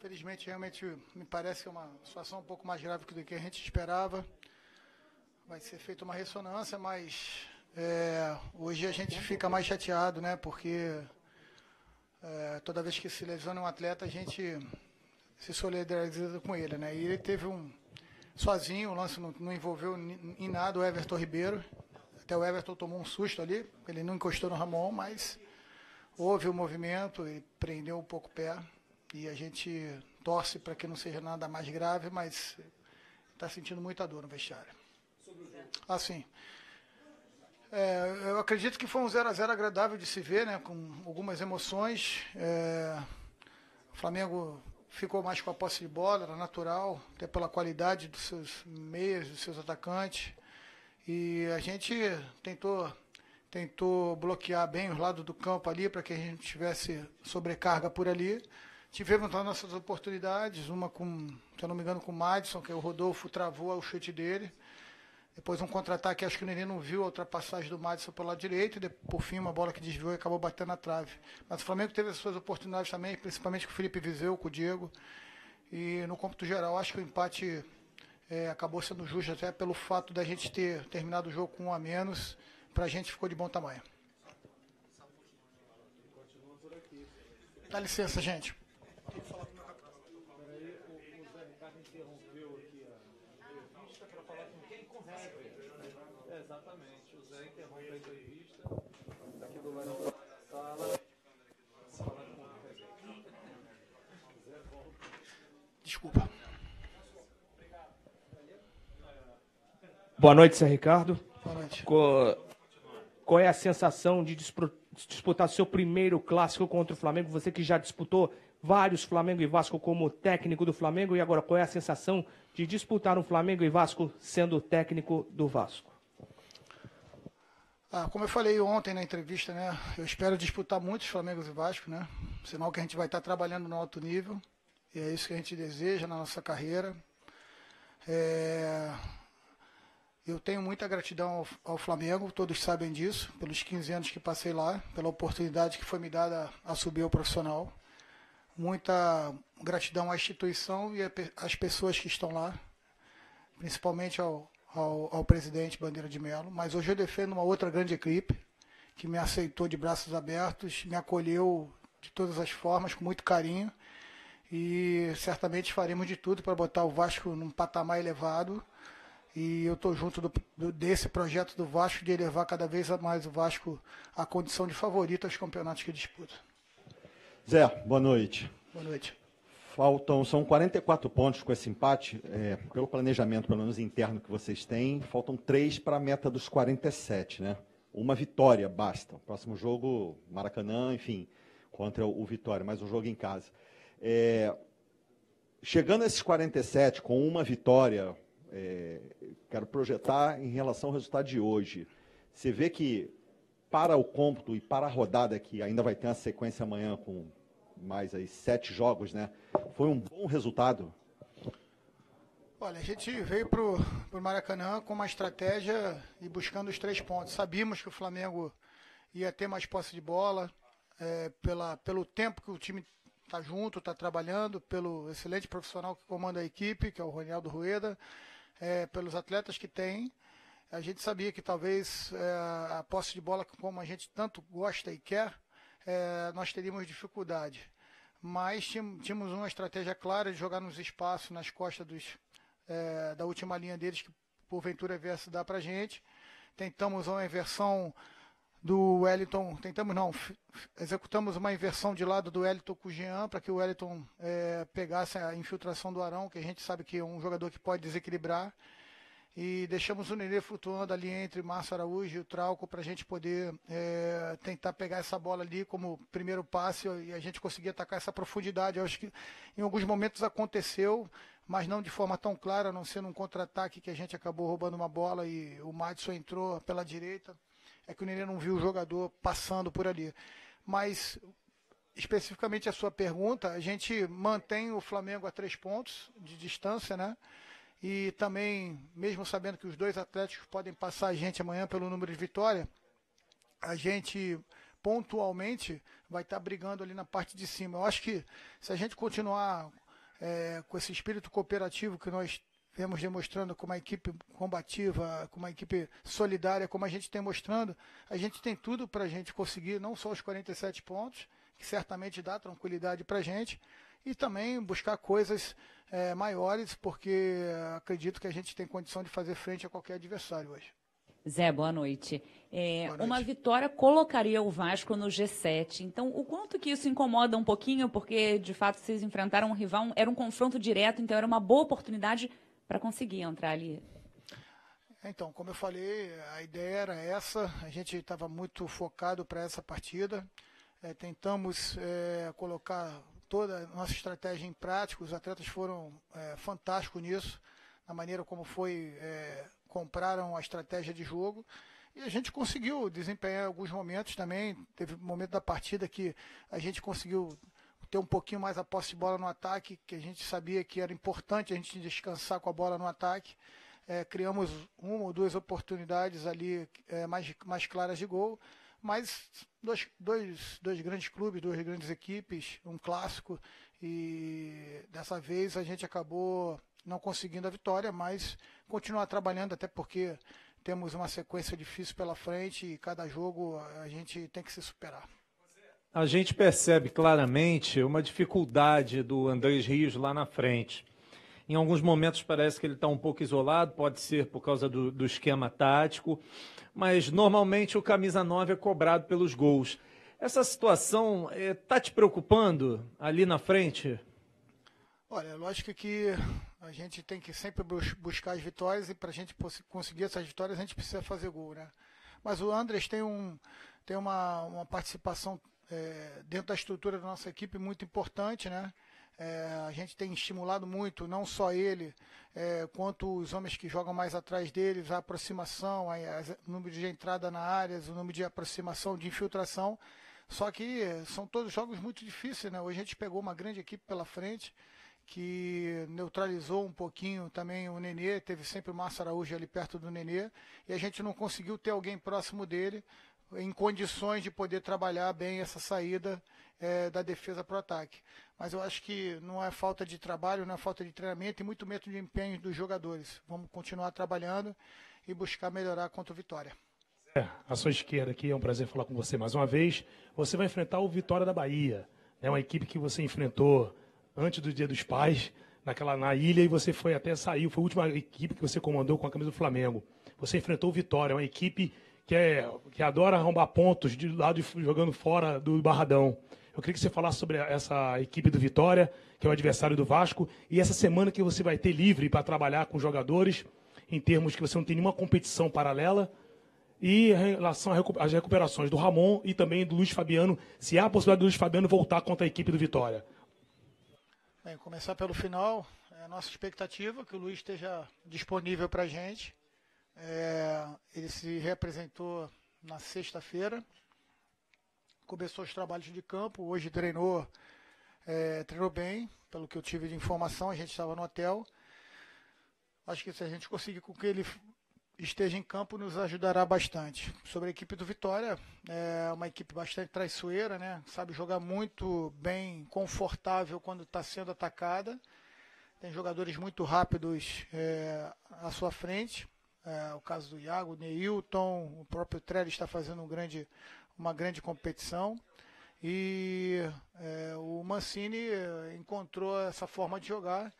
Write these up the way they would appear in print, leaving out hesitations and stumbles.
Felizmente, realmente, me parece uma situação um pouco mais grave do que a gente esperava. Vai ser feita uma ressonância, mas hoje a gente fica mais chateado, né? Porque toda vez que se lesiona um atleta, a gente se solidariza com ele, né? E ele teve sozinho, o lance não envolveu em nada o Everton Ribeiro. Até o Everton tomou um susto ali, ele não encostou no Ramon, mas houve o movimento e prendeu um pouco o pé. E a gente torce para que não seja nada mais grave, mas está sentindo muita dor no vestiário. Assim, eu acredito que foi um 0-0 agradável de se ver, né, com algumas emoções. O Flamengo ficou mais com a posse de bola, era natural, até pela qualidade dos seus meias, dos seus atacantes. E a gente tentou bloquear bem os lados do campo ali, para que a gente tivesse sobrecarga por ali. Tivemos as nossas oportunidades, uma com, se eu não me engano, com o Madison, que o Rodolfo travou o chute dele. Depois um contra-ataque, acho que o Nenê não viu a ultrapassagem do Madison pelo lado direito, e por fim uma bola que desviou e acabou batendo na trave. Mas o Flamengo teve as suas oportunidades também, principalmente com o Felipe Viseu, com o Diego. E no cômputo geral, acho que o empate acabou sendo justo até pelo fato da gente ter terminado o jogo com 1 a menos. Pra gente ficou de bom tamanho. Dá licença, gente. Peraí, o Zé Ricardo interrompeu aqui a entrevista para falar com quem consegue. Exatamente, o Zé interrompe a entrevista aqui do lado da sala. Desculpa. Boa noite, Zé Ricardo. Boa noite. Qual é a sensação de disputar seu primeiro clássico contra o Flamengo? Você que já disputou vários Flamengo e Vasco como técnico do Flamengo, e agora qual é a sensação de disputar um Flamengo e Vasco sendo técnico do Vasco? Como eu falei ontem na entrevista, né? Eu espero disputar muitos Flamengos e Vasco, né? Sinal que a gente vai estar trabalhando no alto nível, e é isso que a gente deseja na nossa carreira. Eu tenho muita gratidão ao Flamengo, todos sabem disso, pelos 15 anos que passei lá, pela oportunidade que foi me dada a subir ao profissional. Muita gratidão à instituição e às pessoas que estão lá, principalmente ao presidente Bandeira de Melo. Mas hoje eu defendo uma outra grande equipe, que me aceitou de braços abertos, me acolheu de todas as formas, com muito carinho. E certamente faremos de tudo para botar o Vasco num patamar elevado. E eu estou junto desse projeto do Vasco de elevar cada vez mais o Vasco à condição de favorito aos campeonatos que disputa. Zé, boa noite. Boa noite. São 44 pontos com esse empate, pelo planejamento, pelo menos interno que vocês têm, faltam 3 para a meta dos 47, né? Uma vitória basta. Próximo jogo, Maracanã, enfim, contra o Vitória, mais um jogo em casa. Chegando a esses 47, com uma vitória, quero projetar em relação ao resultado de hoje. Você vê que para o cômputo e para a rodada, que ainda vai ter uma sequência amanhã com mais aí 7 jogos, né? Foi um bom resultado? Olha, a gente veio para o Maracanã com uma estratégia e buscando os 3 pontos. Sabíamos que o Flamengo ia ter mais posse de bola, pelo tempo que o time está junto, está trabalhando, pelo excelente profissional que comanda a equipe, que é o Ronaldo Rueda, pelos atletas que tem. A gente sabia que talvez a posse de bola, como a gente tanto gosta e quer, nós teríamos dificuldade. Mas tínhamos uma estratégia clara de jogar nos espaços, nas costas da última linha deles, que porventura viesse dar para a gente. Tentamos uma inversão do Wellington, executamos uma inversão de lado do Wellington com o Jean, para que o Wellington pegasse a infiltração do Arão, que a gente sabe que é um jogador que pode desequilibrar. E deixamos o Nenê flutuando ali entre Márcio Araújo e o Trauco para a gente poder tentar pegar essa bola ali como primeiro passe e a gente conseguir atacar essa profundidade. Eu acho que em alguns momentos aconteceu, mas não de forma tão clara, a não ser num contra-ataque que a gente acabou roubando uma bola e o Madison entrou pela direita. É que o Nenê não viu o jogador passando por ali. Mas, especificamente a sua pergunta, a gente mantém o Flamengo a 3 pontos de distância, né? E também, mesmo sabendo que os 2 atléticos podem passar a gente amanhã pelo número de vitória, a gente pontualmente vai estar brigando ali na parte de cima. Eu acho que se a gente continuar com esse espírito cooperativo que nós vemos demonstrando como uma equipe combativa, como uma equipe solidária, como a gente tem mostrando, a gente tem tudo para a gente conseguir não só os 47 pontos, que certamente dá tranquilidade para a gente, e também buscar coisas maiores, porque acredito que a gente tem condição de fazer frente a qualquer adversário hoje. Zé, boa noite. Boa noite. Uma vitória colocaria o Vasco no G7. Então, o quanto que isso incomoda um pouquinho, porque, de fato, vocês enfrentaram um rival, era um confronto direto, então era uma boa oportunidade para conseguir entrar ali. Então, como eu falei, a ideia era essa, a gente estava muito focado para essa partida, tentamos colocar toda a nossa estratégia em prática, os atletas foram fantásticos nisso, na maneira como compraram a estratégia de jogo, e a gente conseguiu desempenhar alguns momentos também, teve um momento da partida que a gente conseguiu ter um pouquinho mais a posse de bola no ataque, que a gente sabia que era importante a gente descansar com a bola no ataque, criamos uma ou duas oportunidades ali mais claras de gol, mas dois grandes clubes, duas grandes equipes, um clássico, e dessa vez a gente acabou não conseguindo a vitória, mas continuar trabalhando, até porque temos uma sequência difícil pela frente e cada jogo a gente tem que se superar. A gente percebe claramente uma dificuldade do Andrés Rios lá na frente. Em alguns momentos parece que ele está um pouco isolado, pode ser por causa do esquema tático, mas normalmente o camisa 9 é cobrado pelos gols. Essa situação está te preocupando ali na frente? Olha, lógico que a gente tem que sempre buscar as vitórias e para a gente conseguir essas vitórias a gente precisa fazer gol, né? Mas o Andrés tem uma participação dentro da estrutura da nossa equipe muito importante, né? A gente tem estimulado muito, não só ele, quanto os homens que jogam mais atrás deles, a aproximação, o número de entrada na área, o número de aproximação, de infiltração. Só que são todos jogos muito difíceis, né? Hoje a gente pegou uma grande equipe pela frente, que neutralizou um pouquinho também o Nenê, teve sempre o Márcio Araújo ali perto do Nenê, e a gente não conseguiu ter alguém próximo dele, em condições de poder trabalhar bem essa saída da defesa para o ataque. Mas eu acho que não é falta de trabalho, não é falta de treinamento e muito menos de empenho dos jogadores. Vamos continuar trabalhando e buscar melhorar contra o Vitória. À sua esquerda aqui, é um prazer falar com você mais uma vez. Você vai enfrentar o Vitória da Bahia, né? Uma equipe que você enfrentou antes do Dia dos Pais, na ilha, e você foi até saiu, foi a última equipe que você comandou com a camisa do Flamengo. Você enfrentou o Vitória, uma equipe que adora arrombar pontos de lado jogando fora do Barradão. Eu queria que você falasse sobre essa equipe do Vitória, que é o adversário do Vasco, e essa semana que você vai ter livre para trabalhar com jogadores, em termos que você não tem nenhuma competição paralela, e em relação às recuperações do Ramon e também do Luiz Fabiano, se há a possibilidade do Luiz Fabiano voltar contra a equipe do Vitória. Bem, começar pelo final, a nossa expectativa é que o Luiz esteja disponível para a gente. Ele se reapresentou na sexta-feira, começou os trabalhos de campo, hoje treinou bem, pelo que eu tive de informação, a gente estava no hotel. Acho que se a gente conseguir com que ele esteja em campo, nos ajudará bastante. Sobre a equipe do Vitória, é uma equipe bastante traiçoeira, né? Sabe jogar muito bem, confortável quando está sendo atacada. Tem jogadores muito rápidos à sua frente. O caso do Iago, o Neilton, o próprio Trellis está fazendo uma grande competição. E o Mancini encontrou essa forma de jogar.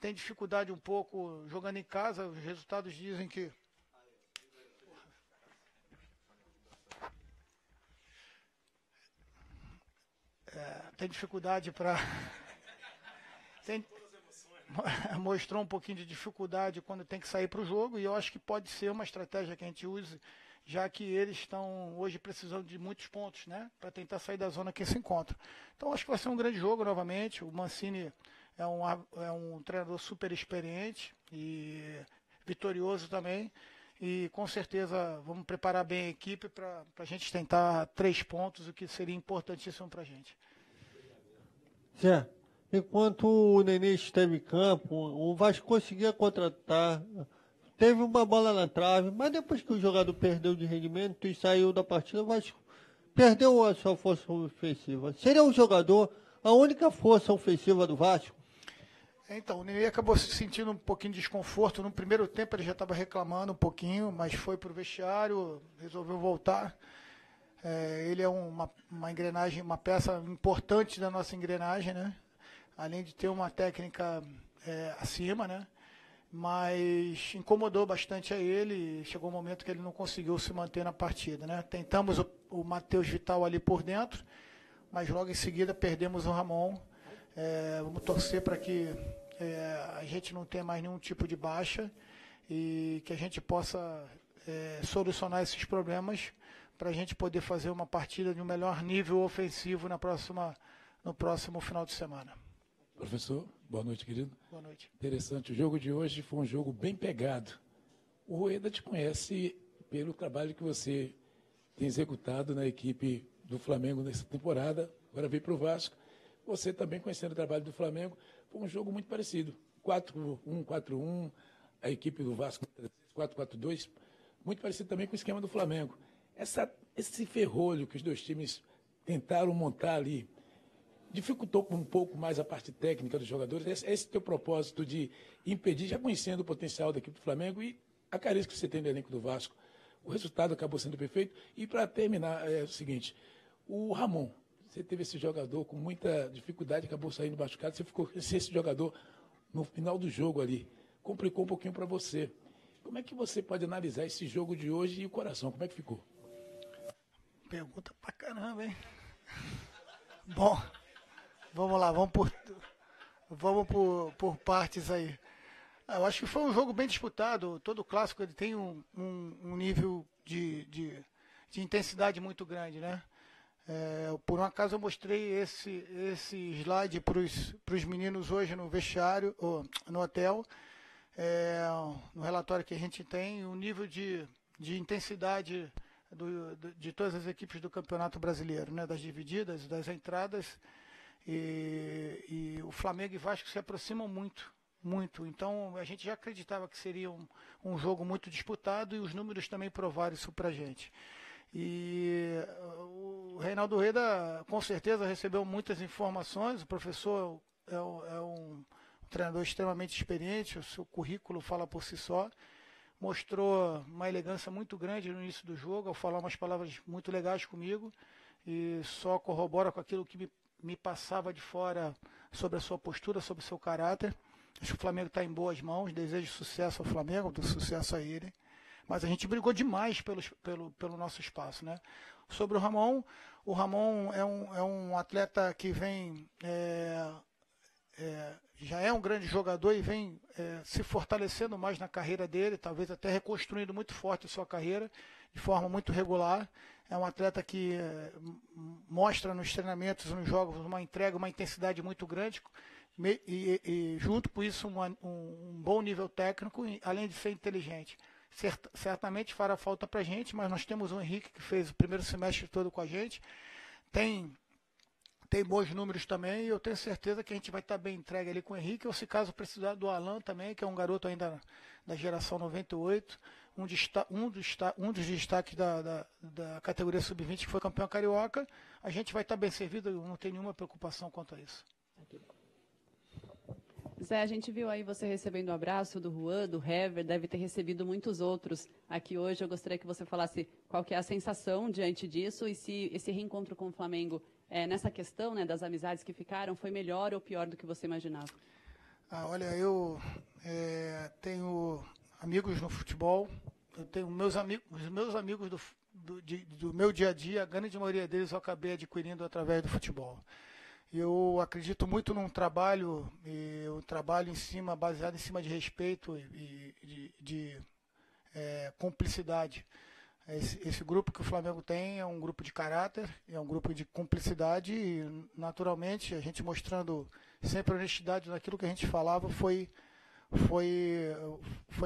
Tem dificuldade um pouco jogando em casa, os resultados dizem que tem dificuldade para... Mostrou um pouquinho de dificuldade quando tem que sair para o jogo, e eu acho que pode ser uma estratégia que a gente use, já que eles estão hoje precisando de muitos pontos, né, para tentar sair da zona que se encontra. Então acho que vai ser um grande jogo novamente. O Mancini é um treinador super experiente e vitorioso também, e com certeza vamos preparar bem a equipe para a gente tentar 3 pontos, o que seria importantíssimo para a gente. Zé, enquanto o Nenê esteve em campo, o Vasco conseguia contratar, teve uma bola na trave, mas depois que o jogador perdeu de rendimento e saiu da partida, o Vasco perdeu a sua força ofensiva. Seria o jogador a única força ofensiva do Vasco? Então, o Nenê acabou se sentindo um pouquinho de desconforto. No primeiro tempo ele já estava reclamando um pouquinho, mas foi para o vestiário, resolveu voltar. Ele é uma engrenagem, uma peça importante da nossa engrenagem, né? Além de ter uma técnica acima, né? Mas incomodou bastante a ele. Chegou um momento que ele não conseguiu se manter na partida, né? Tentamos o Matheus Vital ali por dentro, mas logo em seguida perdemos o Ramon. Vamos torcer para que a gente não tenha mais nenhum tipo de baixa e que a gente possa solucionar esses problemas para a gente poder fazer uma partida de um melhor nível ofensivo no próximo final de semana. Professor, boa noite, querido. Boa noite. Interessante, o jogo de hoje foi um jogo bem pegado. O Rueda te conhece pelo trabalho que você tem executado na equipe do Flamengo nessa temporada, agora veio para o Vasco. Você também conhecendo o trabalho do Flamengo, foi um jogo muito parecido. 4-1, 4-1, a equipe do Vasco 4-4-2, muito parecido também com o esquema do Flamengo. Esse ferrolho que os dois times tentaram montar ali, dificultou um pouco mais a parte técnica dos jogadores. Esse teu propósito de impedir, já conhecendo o potencial da equipe do Flamengo e a carência que você tem no elenco do Vasco. O resultado acabou sendo perfeito. E para terminar, é o seguinte, o Ramon, você teve esse jogador com muita dificuldade, acabou saindo machucado, você ficou sem esse jogador no final do jogo ali. Complicou um pouquinho para você. Como é que você pode analisar esse jogo de hoje e o coração? Como é que ficou? Pergunta pra caramba, hein? Bom, vamos lá, vamos por partes aí. Eu acho que foi um jogo bem disputado. Todo clássico ele tem um nível de intensidade muito grande, né? Por um acaso eu mostrei esse slide para os meninos hoje no vestiário, ou no hotel, no relatório que a gente tem, o nível de intensidade de todas as equipes do Campeonato Brasileiro, né? Das divididas, das entradas, e o Flamengo e Vasco se aproximam muito. Então a gente já acreditava que seria um jogo muito disputado e os números também provaram isso para a gente. E o Reinaldo Rueda com certeza recebeu muitas informações. O professor é um treinador extremamente experiente, o seu currículo fala por si só. Mostrou uma elegância muito grande no início do jogo, ao falar umas palavras muito legais comigo, e só corrobora com aquilo que me passava de fora sobre a sua postura, sobre o seu caráter. Acho que o Flamengo está em boas mãos, desejo sucesso ao Flamengo, sucesso a ele. Mas a gente brigou demais pelo nosso espaço, né? Sobre o Ramon é um atleta que vem... já é um grande jogador e vem se fortalecendo mais na carreira dele, talvez até reconstruindo muito forte a sua carreira, de forma muito regular. É um atleta que mostra nos treinamentos, nos jogos, uma entrega, uma intensidade muito grande, e junto com isso um bom nível técnico, além de ser inteligente. Certamente fará falta para a gente, mas nós temos o Henrique, que fez o primeiro semestre todo com a gente, tem bons números também, e eu tenho certeza que a gente vai estar bem entregue ali com o Henrique, ou se caso precisar do Alan também, que é um garoto ainda da geração 98, um dos destaques da categoria sub-20, que foi campeão carioca, a gente vai estar bem servido, não tem nenhuma preocupação quanto a isso. Zé, a gente viu aí você recebendo o abraço do Juan, do Hever, deve ter recebido muitos outros aqui hoje. Eu gostaria que você falasse qual que é a sensação diante disso e se esse reencontro com o Flamengo, nessa questão, né, das amizades que ficaram, foi melhor ou pior do que você imaginava? Olha, eu tenho amigos no futebol, eu tenho os meus amigos do meu dia a dia, a grande maioria deles eu acabei adquirindo através do futebol. Eu acredito muito num trabalho, baseado em cima de respeito e de cumplicidade. Esse grupo que o Flamengo tem é um grupo de caráter, é um grupo de cumplicidade e, naturalmente, a gente mostrando sempre a honestidade naquilo que a gente falava, foi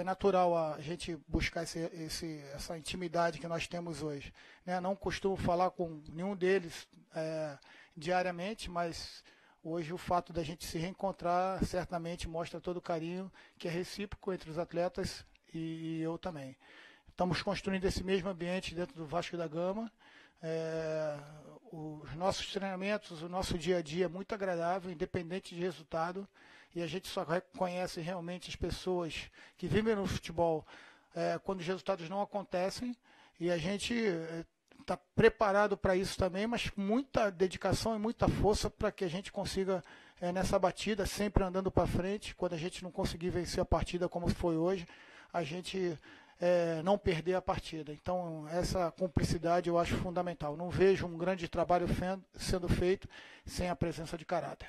natural a gente buscar essa intimidade que nós temos hoje, né? Não costumo falar com nenhum deles diariamente, mas hoje o fato da gente se reencontrar certamente mostra todo o carinho que é recíproco entre os atletas e eu também. Estamos construindo esse mesmo ambiente dentro do Vasco da Gama. Os nossos treinamentos, o nosso dia a dia é muito agradável, independente de resultado. e a gente só reconhece realmente as pessoas que vivem no futebol quando os resultados não acontecem, e a gente está preparado para isso também, mas com muita dedicação e muita força para que a gente consiga, nessa batida, sempre andando para frente. Quando a gente não conseguir vencer a partida como foi hoje, a gente não perder a partida. Então, essa cumplicidade eu acho fundamental. Não vejo um grande trabalho sendo feito sem a presença de caráter.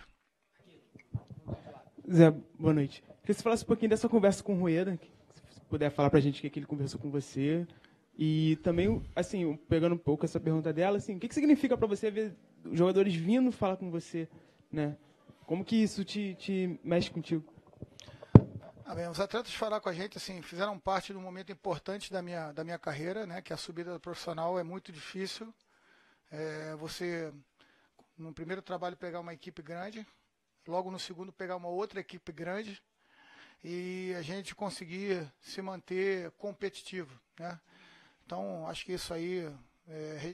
Zé, boa noite. Queria que você falasse um pouquinho dessa conversa com o Rueda, se puder falar para a gente o que ele conversou com você. E também, assim, pegando um pouco essa pergunta dela, assim, o que significa para você ver jogadores vindo falar com você, né? Como que isso te mexe contigo? Bem, os atletas falaram com a gente, assim, fizeram parte de um momento importante da minha carreira, né? Que a subida profissional é muito difícil. Você, no primeiro trabalho, pegar uma equipe grande, logo no segundo pegar uma outra equipe grande e a gente conseguir se manter competitivo, né? Então, acho que isso aí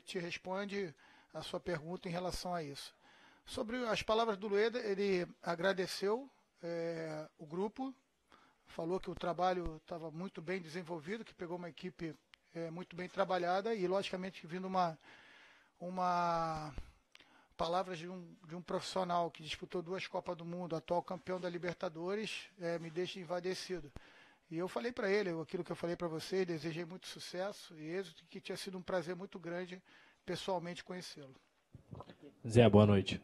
te responde a sua pergunta em relação a isso. Sobre as palavras do Rueda, ele agradeceu o grupo, falou que o trabalho estava muito bem desenvolvido, que pegou uma equipe muito bem trabalhada e, logicamente, vindo uma palavras de um profissional que disputou 2 Copas do Mundo, atual campeão da Libertadores, me deixa envadecido. E eu falei para ele aquilo que eu falei para você, desejei muito sucesso e êxito, que tinha sido um prazer muito grande pessoalmente conhecê-lo. Zé, boa noite.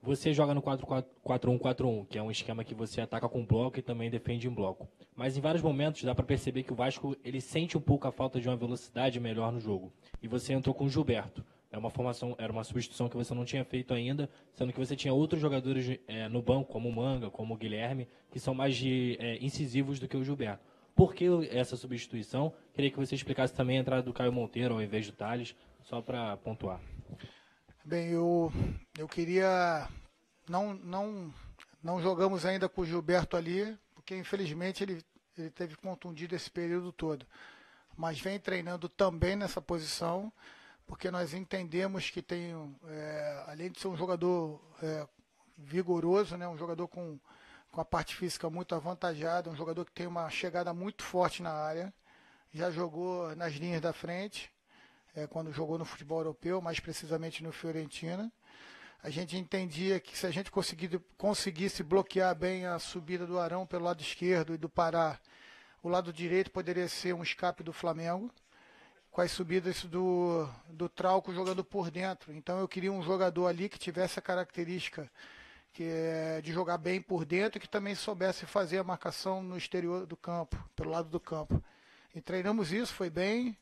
Você joga no 4-1-4-1, que é um esquema que você ataca com bloco e também defende em bloco. Mas em vários momentos dá para perceber que o Vasco ele sente um pouco a falta de uma velocidade melhor no jogo. E você entrou com o Gilberto. Era uma substituição que você não tinha feito ainda, sendo que você tinha outros jogadores no banco, como o Manga, como o Guilherme, que são mais incisivos do que o Gilberto. Por que essa substituição? Queria que você explicasse também a entrada do Caio Monteiro ao invés do Thales, só para pontuar. Bem, eu queria... Não jogamos ainda com o Gilberto ali, porque infelizmente ele teve contundido esse período todo. Mas vem treinando também nessa posição, porque nós entendemos que tem, além de ser um jogador vigoroso, né, um jogador com a parte física muito avantajada, um jogador que tem uma chegada muito forte na área, já jogou nas linhas da frente, quando jogou no futebol europeu, mais precisamente no Fiorentina. A gente entendia que se a gente conseguisse bloquear bem a subida do Arão pelo lado esquerdo e do Pará, o lado direito poderia ser um escape do Flamengo, com as subidas do Trauco jogando por dentro. Então eu queria um jogador ali que tivesse a característica de jogar bem por dentro e que também soubesse fazer a marcação no exterior do campo, pelo lado do campo. E treinamos isso, foi bem,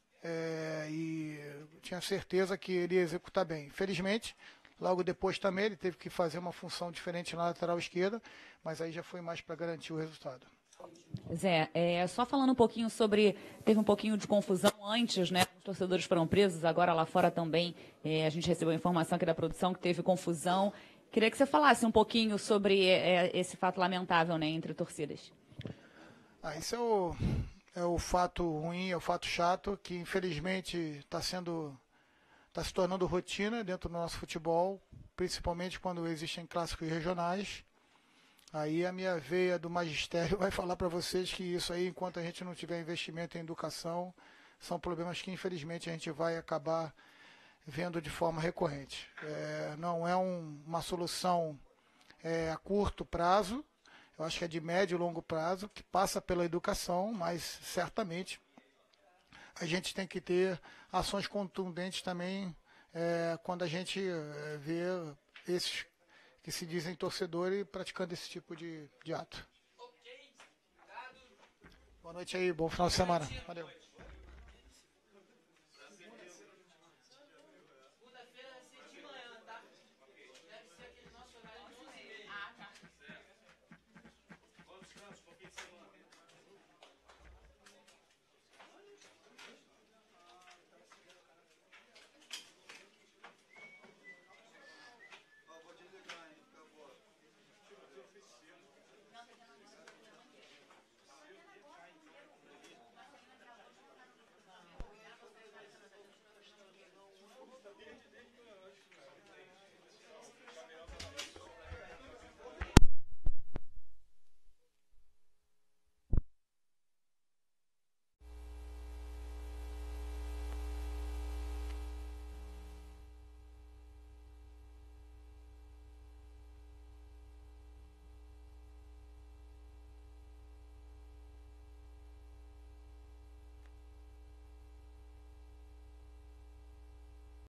e tinha certeza que ele ia executar bem. Infelizmente, logo depois também ele teve que fazer uma função diferente na lateral esquerda, mas aí já foi mais para garantir o resultado. Zé, só falando um pouquinho teve um pouquinho de confusão antes, né? Os torcedores foram presos, agora lá fora também a gente recebeu informação aqui da produção que teve confusão. Queria que você falasse um pouquinho sobre esse fato lamentável, né, entre torcidas. Isso é o fato ruim, é o fato chato, que infelizmente está se tornando rotina dentro do nosso futebol, principalmente quando existem clássicos regionais. Aí a minha veia do magistério vai falar para vocês que isso aí, enquanto a gente não tiver investimento em educação, são problemas que infelizmente a gente vai acabar vendo de forma recorrente. Não é uma solução a curto prazo, eu acho que é de médio e longo prazo, que passa pela educação, mas certamente a gente tem que ter ações contundentes também quando a gente vê esses que se dizem torcedores praticando esse tipo de ato. Boa noite aí, bom final de semana. Valeu.